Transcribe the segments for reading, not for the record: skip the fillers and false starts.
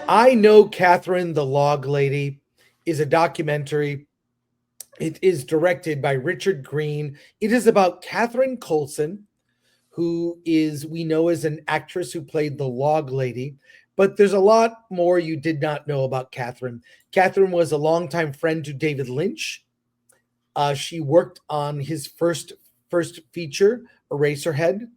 I Know Catherine the Log Lady is a documentary. It is directed by Richard Green. It is about Catherine Coulson, who is we know as an actress who played the Log Lady. But there's a lot more you did not know about Catherine. Catherine was a longtime friend to David Lynch. She worked on his first feature, Eraserhead.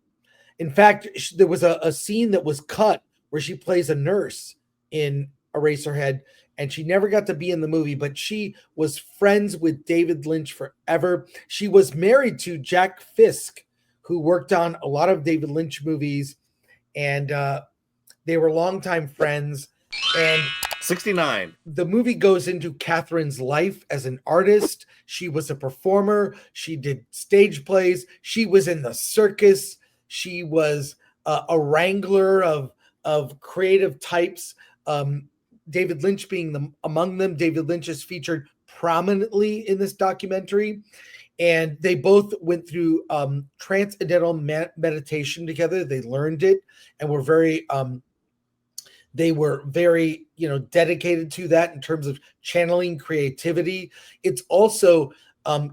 In fact, there was a scene that was cut where she plays a nurse in Eraserhead, and she never got to be in the movie, but she was friends with David Lynch forever. She was married to Jack Fisk, who worked on a lot of David Lynch movies, and they were longtime friends. And 69. The movie goes into Catherine's life as an artist. She was a performer. She did stage plays. She was in the circus. She was a wrangler of creative types. David Lynch being among them. David Lynch is featured prominently in this documentary, and they both went through transcendental meditation together. They learned it and were very dedicated to that in terms of channeling creativity. It's also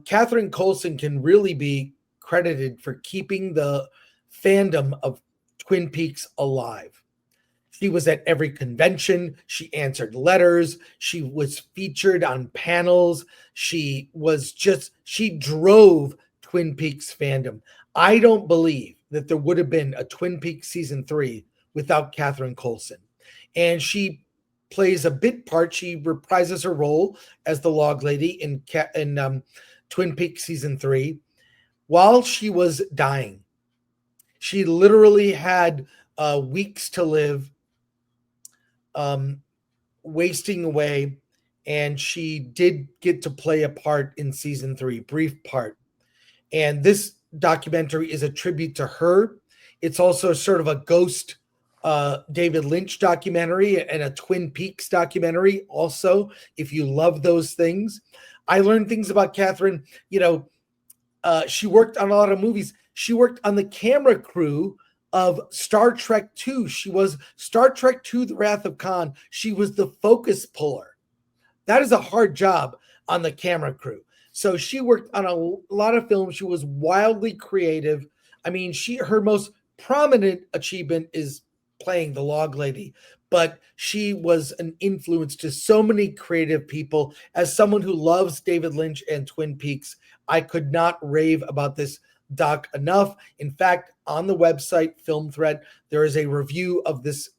Catherine Coulson can really be credited for keeping the fandom of Twin Peaks alive. She was at every convention. She answered letters. She was featured on panels. She drove Twin Peaks fandom. I don't believe that there would have been a Twin Peaks season 3 without Catherine Coulson. And she plays a bit part. She reprises her role as the Log Lady in Twin Peaks season 3 while she was dying. She literally had weeks to live, wasting away, and she did get to play a part in season 3, brief part. And this documentary is a tribute to her. It's also sort of a ghost David Lynch documentary and a Twin Peaks documentary. Also, if you love those things, I learned things about Catherine. She worked on a lot of movies. She worked on the camera crew of Star Trek II. She was Star Trek II: The Wrath of Khan. She was the focus puller. That is a hard job on the camera crew. So she worked on a lot of films. She was wildly creative. I mean, her most prominent achievement is playing the Log Lady, but she was an influence to so many creative people. As someone who loves David Lynch and Twin Peaks, I could not rave about this doc enough. In fact, on the website Film Threat, there is a review of this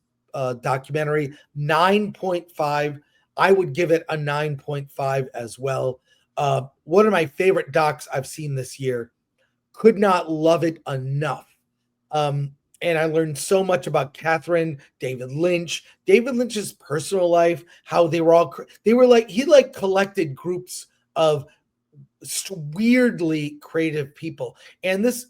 documentary, 9.5. I would give it a 9.5 as well. One of my favorite docs I've seen this year. Could not love it enough. And I learned so much about Catherine, David Lynch's personal life, how he collected groups of weirdly creative people. And this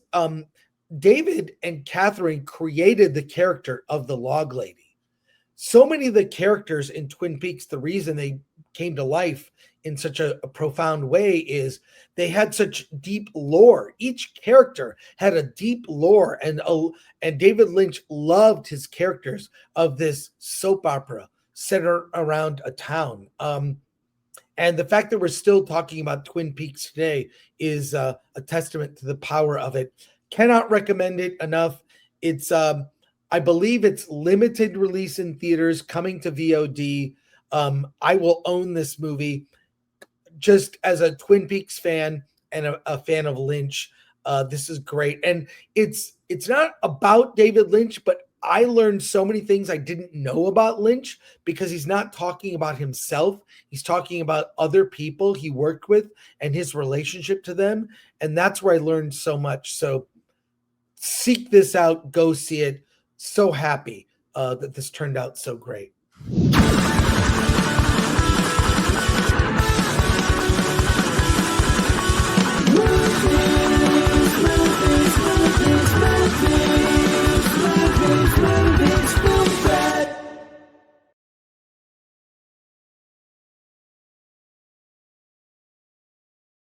David and Catherine created the character of the Log Lady. So many of the characters in Twin Peaks, the reason they came to life in such a profound way is they had such deep lore. Each character had a deep lore, and David Lynch loved his characters of this soap opera centered around a town. And the fact that we're still talking about Twin Peaks today is a testament to the power of it. Cannot recommend it enough. It's I believe it's limited release in theaters, coming to VOD. I will own this movie just as a Twin Peaks fan and a fan of Lynch. This is great. And it's not about David Lynch, but I learned so many things I didn't know about Lynch because he's not talking about himself. He's talking about other people he worked with and his relationship to them. And that's where I learned so much. So seek this out, go see it. So happy that this turned out so great.